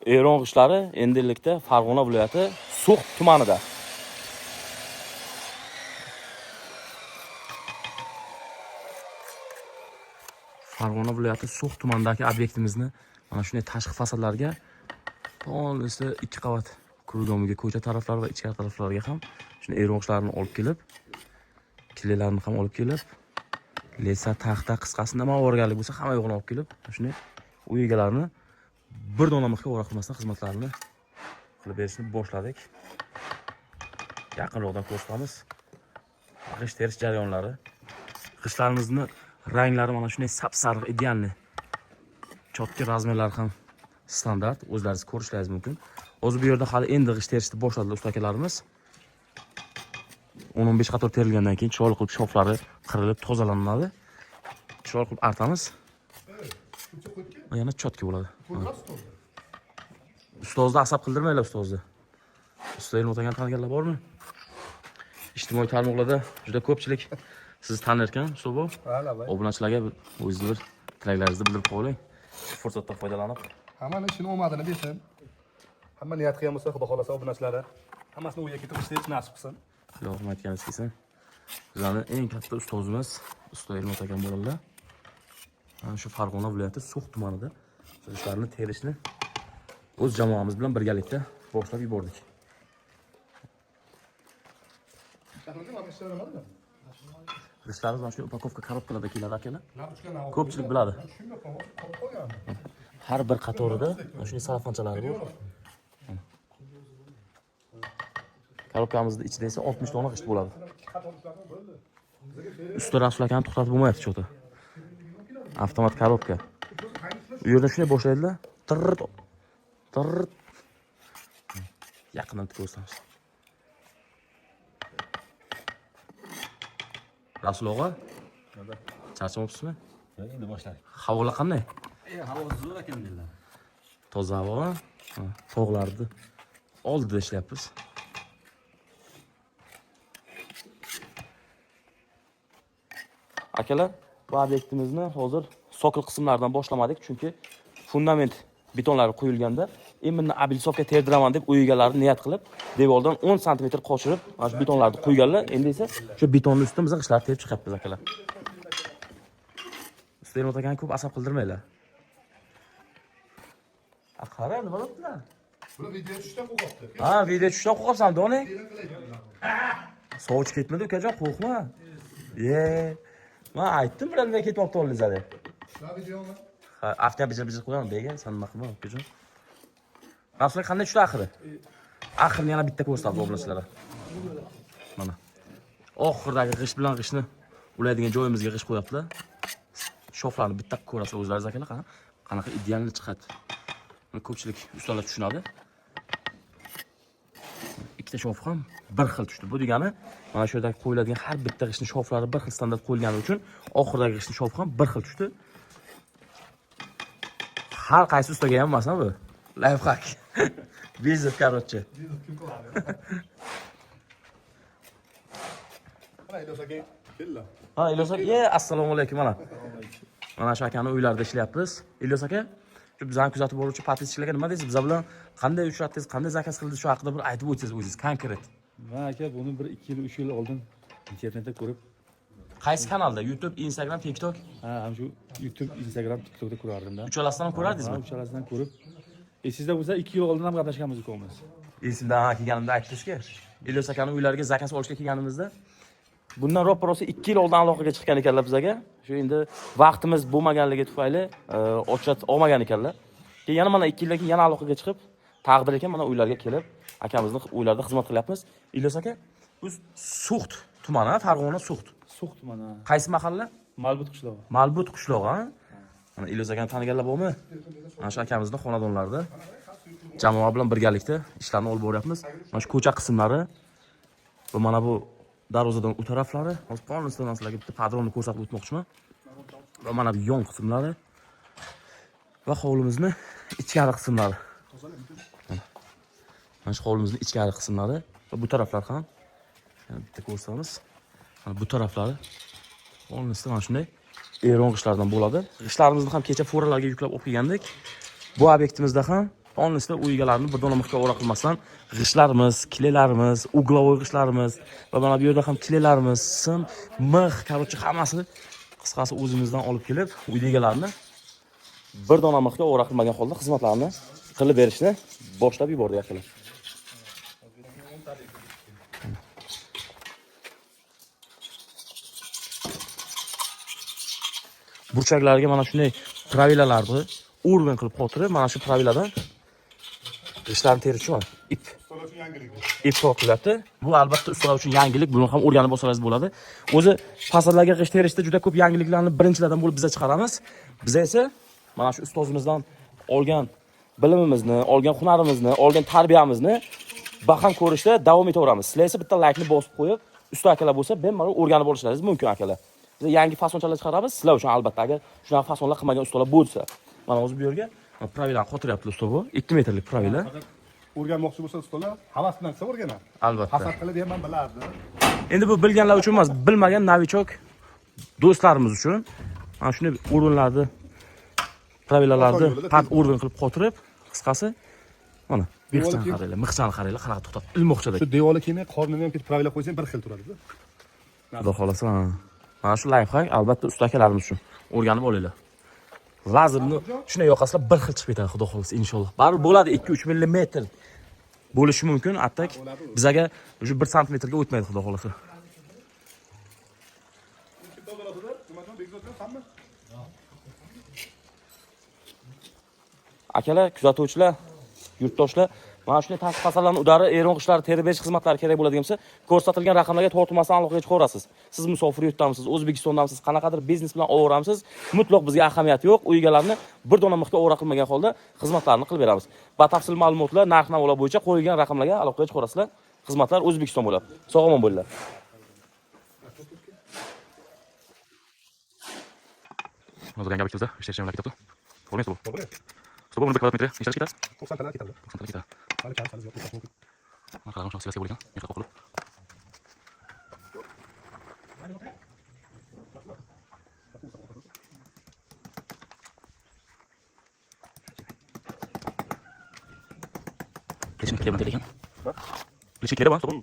Eron g'ishlari endilikda Farg'ona viloyati So'x tumanida. Farg'ona viloyati So'x tumanidagi obyektimizni mana shunday tashqi fasadlarga to'g'ri 2 qavat kurdomiga ko'cha taraflari va ichkari taraflariga ham shuni eron g'ishlarini olib kelib, killalarni ham olib kelib, lesa, taxta qisqasida nima o'rganlik bo'lsa hamma yo'g'ini olib kelib, shunday uy egalarini bir dona mixga o'ra qilmasdan xizmatlarini qilib berishni boshladik. Yaqinroqdan ko'rsatamiz. G'isht terish jarayonlari. G'ishtlarimizni ranglari mana shunday sap-sariq idealni. Chotka razmerlari ham standart, o'zlaringiz ko'rishlaringiz mumkin. O'zi bu yerda hali endi g'isht terishni boshladilar usta akalarimiz. 10-15 qator terilgandan keyin chiroyli qilib shoflari qirilib tozalanadi. Chiroyli qilib artamiz. Yana chotka bo'ladi. Ustozni asab qildirmaylar ustozni. Ustozni o'tagan taniganlar bormi? Ijtimoiy tarmoqlarda juda ko'pchilik sizni tanir ekan, ustoz bo'l. Obunachilarga o'zingizni bir tilaklaringizni bildirib qo'ying. Shu fursatdan foydalanib. Hammani ishini omadini bersin. Hamma niyat qilgan bo'lsa, xudo xolasa obunachilari hammasini uyga ketib ishlash nasib qilsin. Xudo aytganingiz kelsin. Bizlarning eng katta ustozimiz usta Elmot akam bo'ladilar. Mana shu Farg'ona viloyati So'x tumanida ishlarni terishni o'z jamoamiz bilan birgalikda boshlab yubordik. G'ishtlarimiz mana shu upakovka korobkalarda keladi akalar. Ko'pchilik biladi. Har bir qatorida mana shunday salafonchalar bor. Korobkamizning ichida esa 60 dona g'isht bo'ladi. Usta Rasul akani to'xtatib bo'lmayapti cho'ta. Avtomat korobka. U yerda shunday boshlaydilar. Tirrt. Yaqindan ko'rsatamiz. Rasul og'a, charchamoqsizmi? Yo'q, endi boshladik. Havola qanday? Havo zo'r ekan dedilar. Toza havo, tog'larni oldida ishlayapmiz. Akalar, bu obyektimizni hozir sokil qismlaridan boshlamadik, chunki fundament betonlari qo'yilganda endi abelsovka terdiraman deb uy egalari niyat qilib, devordan 10 sm qochirib, mana shu betonlarni qo'yganlar. Endi esa shu betonning ustida biz g'ishtlar terib chiqyapmiz akalar. Ustoyim o'tagan ko'p asab qildirmaylar. Qara, nima bo'libdilar? Buni video tushdan qo'yibdi. Ha, video tushdan qo'yibsan, doni. Sovchi ketmadi, ukajon, qo'rqma. Men aytdim, bilan nima ketmoqda oldingizlar deb. Shu videomi? Ha, afta bijir qo'yaman, degan, sen nima qilma, ukajon. Rasul qanday tushdi oxiri? Oxirini yana bitta ko'rsatib oblasizlar. Mana. Oxirdagi g'isht bilan g'ishtni ulaydigan joyimizga g'isht qo'yaptilar. Shoflarni bitta ko'rasiz o'zlaringiz akalar, qanaqa idealni chiqadi. Ko'pchilik ustalar tushunadi. Ikkita shof ham bir xil tushdi. Bu degani, mana shu yerdagi qo'yiladigan har bitta g'ishtning shoflari bir xil standart qo'yilgani uchun oxirdagi g'ishtning shofi ham bir xil tushdi. Har qaysi ustaga ham emas bu. Lifehack. Biznes короче. Kim qiladi? Mana Ilyos aka, kella. Ha, Ilyos aka, assalomu alaykum mana. Mana shu akani uylarida ishlayapmiz. Ilyos aka, shu bizani kuzatib boruvchi podpischilarga nima deysiz? Biz bilan qanday uchratdingiz, qanday zakaz qildingiz, shu haqida bir aytib o'tsangiz o'zingiz konkret. Men aka buni 1-2 yil, 3 yil oldin internetda ko'rib, Qaysi kanalda? YouTube, Instagram, TikTok? ham shu YouTube, Instagram, TikTokda ko'rardim-da. Uchalasidan ham ko'rardingizmi? Uchalasidan ko'rib, esingizda bo'lsa 2 yil oldin ham gaplashganmiz ukomiz. Esimda kelganimda aytdingizki, Ilyos akani uylariga zakaz olishga kelganimizda bundan ro'parosi 2 yil oldin aloqaga chiqqan ekanlar bizga. Shu endi vaqtimiz bo'lmaganligi tufayli ochrat olmagan ekanlar. Keyin yana mana 2 yildan keyin yana aloqaga chiqib, taqdir ekan mana uylarga kelib, akamizni uylarida xizmat qilyapmiz. Ilyos aka, biz So'x tumani, Farg'ona So'x. So'x tumani. Qaysi mahalla? Malbut qishlog'i. Malbut qishlog'i, ha? Mana Ilyos akani taniganlar bormi? Mana shu akamizning xonadonlarida jamoa bilan birgalikda ishlarni olib boryapmiz. Mana shu ko'cha qismlari va mana bu darvozadan u taraflari, hozir polnisdan sizlarga bitta padronni ko'rsatib o'tmoqchiman. Va mana bu yon qismlari va hovlimizni ichkari qismlari. Mana shu hovlimizning ichkari qismlari va bu taraflar ham bitta ko'rsatamiz. Mana bu taraflari polnisdan mana shunday eron g'ishtlardan bo'ladi. G'ishtlarimizni ham kecha foralarga yuklab olib kelgandik. Bu obyektimizda ham Onlisda uy egalarini bir dona mixga o'ra qilmasdan g'ishtlarimiz, kilelarimiz, uglovoy g'ishtlarimiz va mana bu yerda ham kilelarimiz, sim, mix, короче, hammasini qisqasi o'zimizdan olib kelib, uy egalarini bir dona mixga o'ra qilmagan holda xizmatlarni qilib berishni boshlab yubordik akalar. Burchaklarga mana shunday pravilalarni urgan qilib qotirib, mana shu praviladan g'ishtlarni terish uchun ip tortilyapti. Bu albatta ustalar uchun yangilik, buni ham o'rganib olsangiz bo'ladi. O'zi fasllarga g'isht terishda juda ko'p yangiliklarni birinchilardan bo'lib biz chiqaramiz. Biz esa mana shu ustozimizdan olgan bilimimizni, olgan hunarimizni, olgan tarbiyamizni baham ko'rishda davom etaveramiz. Sizlar esa bitta laykni bosib qo'yib, usta akalar bo'lsa, bemalol o'rganib olishlaringiz mumkin akalar. Biz yangi fasonchalar chiqaramiz. Sizlar uchun albatta agar shunaqa fasonlar qilmagan ustalar bo'lsa. Mana o'zi bu yerga pravilani qotiryapti usta bu. 2 metrlik pravila. O'rganmoqchi bo'lsa ustolar, havas bilan qilsa o'rganadi. Albatta. Hasad qilib ham bilardi. Endi bu bilganlar uchun emas, bilmagan novichok do'stlarimiz uchun mana shunday o'rinlarni, pravilalarni pat o'rin qilib qotirib, qisqasi mana mixchani qaranglar, qanaqa to'xtab ilmoqchada. Shu devorga kelmay, qornini ham ketib pravila qo'ysang bir xil turadi-da. Xudo xolasa. Mana shu layfhak albatta usta akalarimiz uchun o'rganib olinglar. Lazerni shunday yoqasizlar bir xil chiqib ketadi, xudo xolasa inshaalloh. Baribir bo'ladi 2-3 mm bo'lishi mumkin, attak bizaga o'sha 1 santimetrga o'tmaydi, xudo xolasa. Akalar, kuzatuvchilar, yurtdoshlar, mana shunday tashqi fasallarning udari, eron qishlari, teri berish xizmatlari kerak bo'ladigan bo'lsa, ko'rsatilgan raqamlarga tortmasdan aloqaga chiqaverasiz. Siz musofir yurtdamisiz, O'zbekistondamisiz, qanaqadir biznes bilan ovoramsiz, mutlaq bizga ahamiyat yo'q. Uy egalarni bir dona mixga o'ra qilmagan holda xizmatlarni qilib beramiz. Batafsil ma'lumotlar, narx-navolar bo'yicha qo'yilgan raqamlarga aloqaga chiqaverasizlar. Xizmatlar O'zbekiston bo'ladi. Sog' omon bo'linglar. Hozir yangi obyektda ishlash bilan ketibdi. To'g'rimi bu? To'g'ri. Stop, bir kvadrat metr ishlash ketadi. 90 talar ketadi. 90 talar ketadi. Hali kalish yo'q, mumkin. Mana qarang, shunday bo'lgan. Mehnat qilib. Lekin kerak ekan. Lekin kerak emas, to'g'rimi?